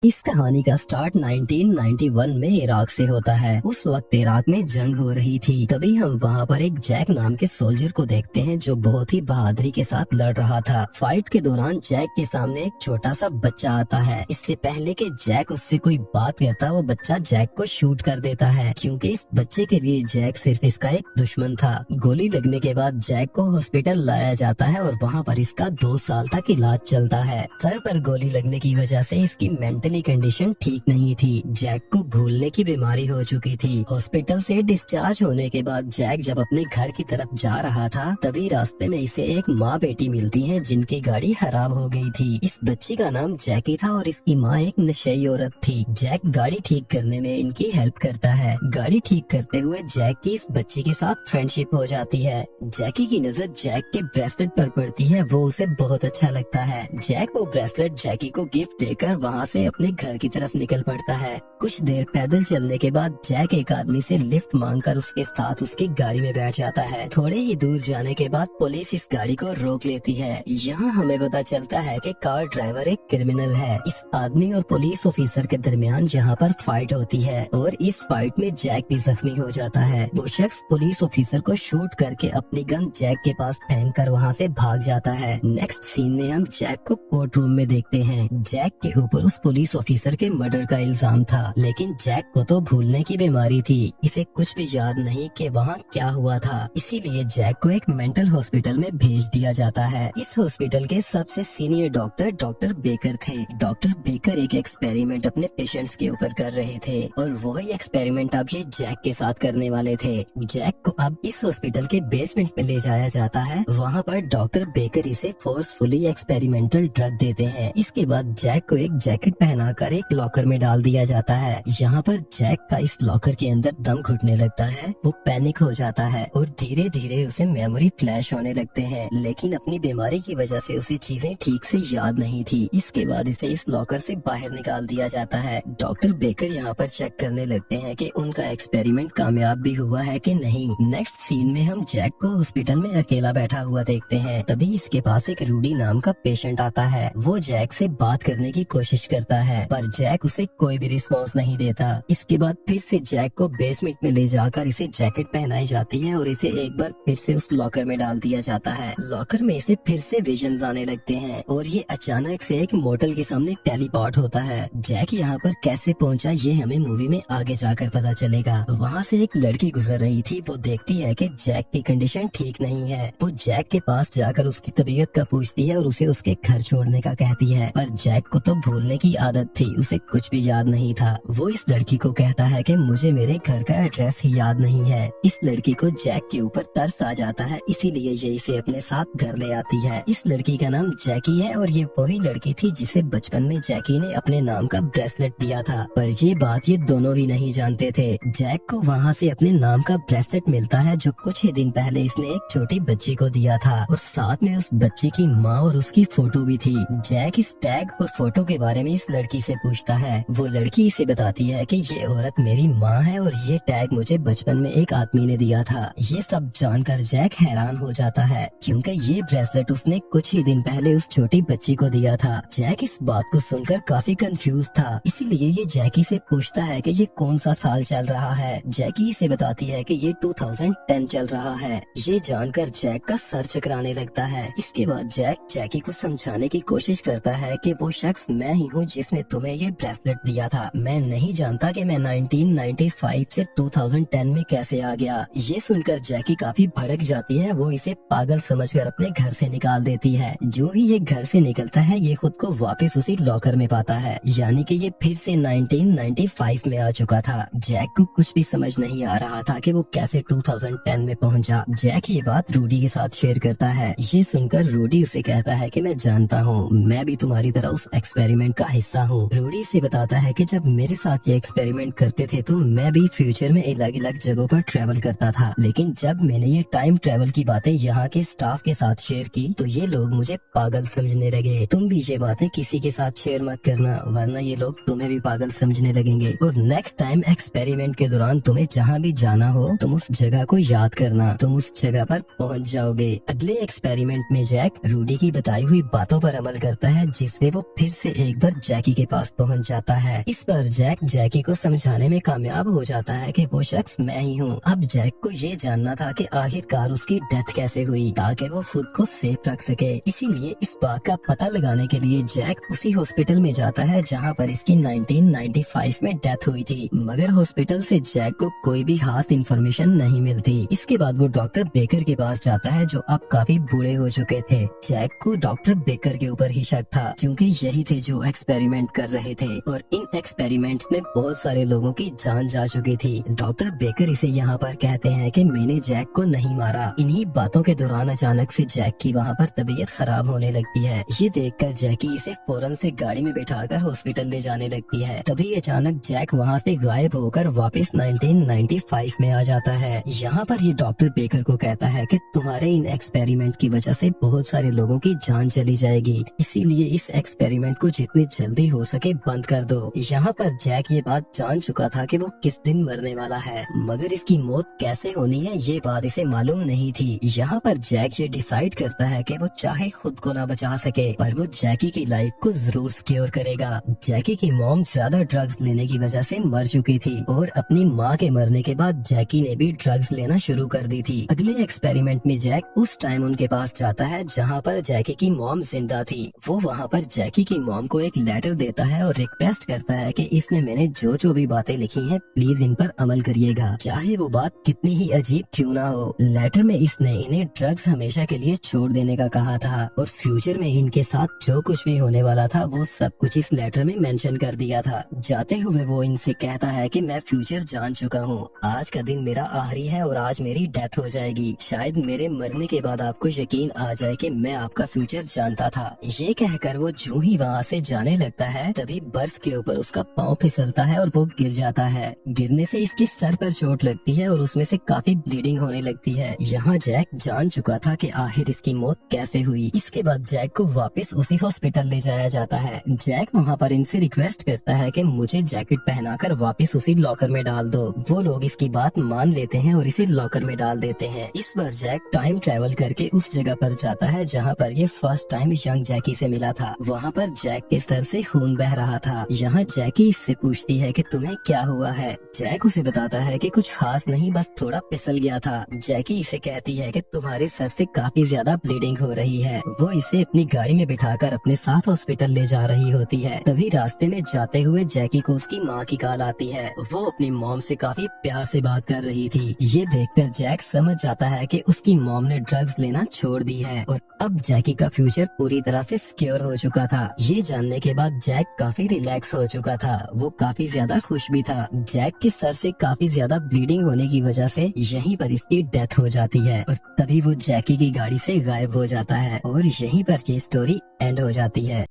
इस कहानी का स्टार्ट 1991 में इराक से होता है। उस वक्त इराक में जंग हो रही थी। तभी हम वहाँ पर एक जैक नाम के सोल्जर को देखते हैं जो बहुत ही बहादुरी के साथ लड़ रहा था। फाइट के दौरान जैक के सामने एक छोटा सा बच्चा आता है। इससे पहले कि जैक उससे कोई बात करता, वो बच्चा जैक को शूट कर देता है, क्योंकि इस बच्चे के लिए जैक सिर्फ इसका एक दुश्मन था। गोली लगने के बाद जैक को हॉस्पिटल लाया जाता है और वहाँ पर इसका 2 साल तक इलाज चलता है। सर पर गोली लगने की वजह से इसकी मेंटली कंडीशन ठीक नहीं थी। जैक को भूलने की बीमारी हो चुकी थी। हॉस्पिटल से डिस्चार्ज होने के बाद जैक जब अपने घर की तरफ जा रहा था, तभी रास्ते में इसे एक माँ बेटी मिलती है जिनकी गाड़ी खराब हो गई थी। इस बच्ची का नाम जैकी था और इसकी माँ एक नशेड़ी औरत थी। जैक गाड़ी ठीक करने में इनकी हेल्प करता है। गाड़ी ठीक करते हुए जैक की इस बच्ची के साथ फ्रेंडशिप हो जाती है। जैकी की नजर जैक के ब्रेसलेट पर पड़ती है, वो उसे बहुत अच्छा लगता है। जैक वो ब्रेसलेट जैकी को गिफ्ट देकर वहाँ से अपने घर की तरफ निकल पड़ता है। कुछ देर पैदल चलने के बाद जैक एक आदमी से लिफ्ट मांगकर उसके साथ उसकी गाड़ी में बैठ जाता है। थोड़े ही दूर जाने के बाद पुलिस इस गाड़ी को रोक लेती है। यहाँ हमें पता चलता है कि कार ड्राइवर एक क्रिमिनल है। इस आदमी और पुलिस ऑफिसर के दरमियान यहाँ पर फाइट होती है और इस फाइट में जैक भी जख्मी हो जाता है। वो शख्स पुलिस ऑफिसर को शूट करके अपनी गन जैक के पास फेंक कर वहाँ से भाग जाता है। नेक्स्ट सीन में हम जैक को कोर्ट रूम में देखते हैं। जैक के ऊपर उस पुलिस ऑफिसर के मर्डर का इल्जाम था, लेकिन जैक को तो भूलने की बीमारी थी। इसे कुछ भी याद नहीं कि वहाँ क्या हुआ था। इसीलिए जैक को एक मेंटल हॉस्पिटल में भेज दिया जाता है। इस हॉस्पिटल के सबसे सीनियर डॉक्टर बेकर थे। डॉक्टर बेकर एक एक्सपेरिमेंट अपने पेशेंट्स के ऊपर कर रहे थे और वही एक्सपेरिमेंट अब ये जैक के साथ करने वाले थे। जैक को अब इस हॉस्पिटल के बेसमेंट में ले जाया जाता है। वहाँ पर डॉक्टर बेकर इसे फोर्सफुली एक्सपेरिमेंटल ड्रग देते हैं। इसके बाद जैक को एक जैकेट पहनाकर एक लॉकर में डाल दिया जाता है। यहाँ पर जैक का इस लॉकर के अंदर दम घुटने लगता है। वो पैनिक हो जाता है और धीरे धीरे उसे मेमोरी फ्लैश होने लगते हैं, लेकिन अपनी बीमारी की वजह से उसे चीजें ठीक से याद नहीं थी। इसके बाद इसे इस लॉकर से बाहर निकाल दिया जाता है। डॉक्टर बेकर यहाँ पर चेक करने लगते हैं कि उनका एक्सपेरिमेंट कामयाब भी हुआ है कि नहीं। नेक्स्ट सीन में हम जैक को हॉस्पिटल में अकेला बैठा हुआ देखते हैं। तभी इसके पास एक रूडी नाम का पेशेंट आता है। वो जैक से बात करने की कोशिश करता है, पर जैक उसे कोई भी रिस्पॉन्स नहीं देता। इसके बाद फिर से जैक को बेसमेंट में ले जाकर इसे जैकेट पहनाई जाती है और इसे एक बार फिर से उस लॉकर में डाल दिया जाता है। लॉकर में इसे फिर से विजन्स आने लगते हैं और ये अचानक से एक मोटल के सामने टेलीपोर्ट होता है। जैक यहाँ पर कैसे पहुँचा ये हमें मूवी में आगे जाकर पता चलेगा। वहाँ से एक लड़की गुजर रही थी। वो देखती है कि जैक की कंडीशन ठीक नहीं है। वो जैक के पास जाकर उसकी तबीयत का पूछती है और उसे उसके घर छोड़ने का कहती है, पर जैक को तो भूलने की आदत थी, उसे कुछ भी याद नहीं था। वो इस लड़की को कहता है कि मुझे मेरे घर का एड्रेस ही याद नहीं है। इस लड़की को जैक के ऊपर तरस आ जाता है, इसीलिए ये इसे अपने साथ घर ले आती है। इस लड़की का नाम जैकी है और ये वही लड़की थी जिसे बचपन में जैकी ने अपने नाम का ब्रेसलेट दिया था, पर ये बात ये दोनों ही नहीं जानते थे। जैक को वहाँ से अपने नाम का ब्रेसलेट मिलता है जो कुछ ही दिन पहले इसने एक छोटी बच्ची को दिया था और साथ में उस बच्ची की माँ और उसकी फोटो भी थी। जैक इस टैग और फोटो के बारे में इस लड़की से पूछता है। वो लड़की इसे बताती है कि ये औरत मेरी माँ है और ये टैग मुझे बचपन में एक आदमी ने दिया था। ये सब जानकर जैक हैरान हो जाता है, क्योंकि ये ब्रेसलेट उसने कुछ ही दिन पहले उस छोटी बच्ची को दिया था। जैक इस बात को सुनकर काफी कंफ्यूज था, इसीलिए ये जैकी से पूछता है कि ये कौन सा साल चल रहा है। जैकी इसे बताती है कि ये 2010 चल रहा है। ये जानकर जैक का सर चकराने लगता है। इसके बाद जैक जैकी को समझाने की कोशिश करता है कि वो शख्स मैं ही हूँ जिसने तुम्हें ये ब्रेसलेट दिया था। मैं नहीं जानता कि मैं 1995 से 2010 में कैसे आ गया। ये सुनकर जैकी काफी भड़क जाती है। वो इसे पागल समझकर अपने घर से निकाल देती है। जो ही ये घर से निकलता है ये खुद को वापस उसी लॉकर में पाता है, यानी कि ये फिर से 1995 में आ चुका था। जैक को कुछ भी समझ नहीं आ रहा था कि वो कैसे 2010 में पहुंचा। जैक ये बात रूडी के साथ शेयर करता है। ये सुनकर रूडी उसे कहता है कि मैं जानता हूँ, मैं भी तुम्हारी तरह उस एक्सपेरिमेंट का हिस्सा हूँ। रूडी से बताता है कि जब मेरे साथ ये एक्सपेरिमेंट करते थे तो मैं भी फ्यूचर में अलग अलग जगहों पर ट्रैवल करता था, लेकिन जब मैंने ये टाइम ट्रैवल की बातें यहाँ के स्टाफ के साथ शेयर की तो ये लोग मुझे पागल समझने लगे। तुम भी ये बातें किसी के साथ शेयर मत करना, वरना ये लोग तुम्हें भी पागल समझने लगेंगे। और नेक्स्ट टाइम एक्सपेरिमेंट के दौरान तुम्हें जहाँ भी जाना हो तुम उस जगह को याद करना, तुम उस जगह पर पहुँच जाओगे। अगले एक्सपेरिमेंट में जैक रूडी की बताई हुई बातों पर अमल करता है, जिससे वो फिर से एक बार जैकी के पास पहुंच जाता है। इस पर जैक जैकी को समझाने में कामयाब हो जाता है कि वो शख्स मैं ही हूँ। अब जैक को ये जानना था कि आखिरकार उसकी डेथ कैसे हुई ताकि वो खुद को सेफ रख सके। इसीलिए इस बात का पता लगाने के लिए जैक उसी हॉस्पिटल में जाता है जहाँ पर इसकी 1995 में डेथ हुई थी, मगर हॉस्पिटल से जैक को कोई भी खास इन्फॉर्मेशन नहीं मिलती। इसके बाद वो डॉक्टर बेकर के पास जाता है जो अब काफी बूढ़े हो चुके थे। जैक को डॉक्टर बेकर के ऊपर ही शक था क्योंकि यही थे जो एक्सपेरिमेंट कर रहे थे और इन एक्सपेरिमेंट में बहुत सारे लोगों की जान जा चुकी थी। डॉक्टर बेकर इसे यहाँ पर कहते हैं कि मैंने जैक को नहीं मारा। इन्हीं बातों के दौरान अचानक से जैक की वहाँ पर तबीयत खराब होने लगती है। ये देखकर जैकी इसे फौरन से गाड़ी में बिठाकर हॉस्पिटल ले जाने लगती है। तभी अचानक जैक वहाँ से गायब होकर वापस 1995 में आ जाता है। यहाँ पर ये डॉक्टर बेकर को कहता है कि तुम्हारे इन एक्सपेरिमेंट की वजह से बहुत सारे लोगों की जान चली जाएगी, इसीलिए इस एक्सपेरिमेंट को जितनी जल्दी हो सके बंद कर दो। यहाँ पर जैक ये बात जान चुका था कि वो किस दिन मरने वाला है, मगर इसकी मौत कैसे होनी है ये बात इसे मालूम नहीं थी। यहाँ पर जैक ये डिसाइड करता है कि वो चाहे खुद को ना बचा सके पर वो जैकी की लाइफ को जरूर सिक्योर करेगा। जैकी की मॉम ज्यादा ड्रग्स लेने की वजह से मर चुकी थी और अपनी माँ के मरने के बाद जैकी ने भी ड्रग्स लेना शुरू कर दी थी। अगले एक्सपेरिमेंट में जैक उस टाइम उनके पास जाता है जहाँ पर जैकी की मॉम जिंदा थी। वो वहाँ पर जैकी की मॉम को एक लेटर देता है और रिक्वेस्ट करता है कि इसमें मैंने जो जो भी बातें लिखी हैं प्लीज इन पर अमल करिएगा, चाहे वो बात कितनी ही अजीब क्यों ना हो। लेटर में इसने इन्हें ड्रग्स हमेशा के लिए छोड़ देने का कहा था और फ्यूचर में इनके साथ जो कुछ भी होने वाला था वो सब कुछ इस लेटर में मेंशन कर दिया था। जाते हुए वो इनसे कहता है कि मैं फ्यूचर जान चुका हूँ, आज का दिन मेरा आखिरी है और आज मेरी डेथ हो जाएगी। शायद मेरे मरने के बाद आपको यकीन आ जाए कि मैं आपका फ्यूचर जानता था। ये कहकर वो जो ही वहाँ से जाने लगता है तभी बर्फ के ऊपर उसका पाँव फिसलता है और वो गिर जाता है। गिरने से इसके सर पर चोट लगती है और उसमें से काफी ब्लीडिंग होने लगती है। यहाँ जैक जान चुका था कि आखिर इसकी मौत कैसे हुई। इसके बाद जैक को वापस उसी हॉस्पिटल ले जाया जाता है। जैक वहाँ पर इनसे रिक्वेस्ट करता है कि मुझे जैकेट पहनाकर वापस उसी लॉकर में डाल दो। वो लोग इसकी बात मान लेते हैं और इसे लॉकर में डाल देते हैं। इस बार जैक टाइम ट्रेवल करके उस जगह पर जाता है जहाँ पर ये फर्स्ट टाइम यंग जैकी से मिला था। वहाँ पर जैक के सर से खून बह रहा था। यहाँ जैकी इससे पूछती है कि तुम्हें क्या हुआ है। जैक उसे बताता है कि कुछ खास नहीं, बस थोड़ा फिसल गया था। जैकी इसे कहती है कि तुम्हारे सर से काफी ज्यादा ब्लीडिंग हो रही है। वो इसे अपनी गाड़ी में बिठाकर अपने साथ हॉस्पिटल ले जा रही होती है। तभी रास्ते में जाते हुए जैकी को उसकी माँ की कॉल आती है। वो अपनी मॉम से काफी प्यार से बात कर रही थी। ये देखकर जैक समझ जाता है कि उसकी मॉम ने ड्रग्स लेना छोड़ दी है और अब जैकी का फ्यूचर पूरी तरह से सिक्योर हो चुका था। ये जानने के बाद जैक काफी रिलैक्स हो चुका था। वो काफी ज्यादा खुश भी था। जैक के सर से काफी ज्यादा ब्लीडिंग होने की वजह से यहीं पर इसकी डेथ हो जाती है और तभी वो जैकी की गाड़ी से गायब हो जाता है और यहीं पर ये स्टोरी एंड हो जाती है।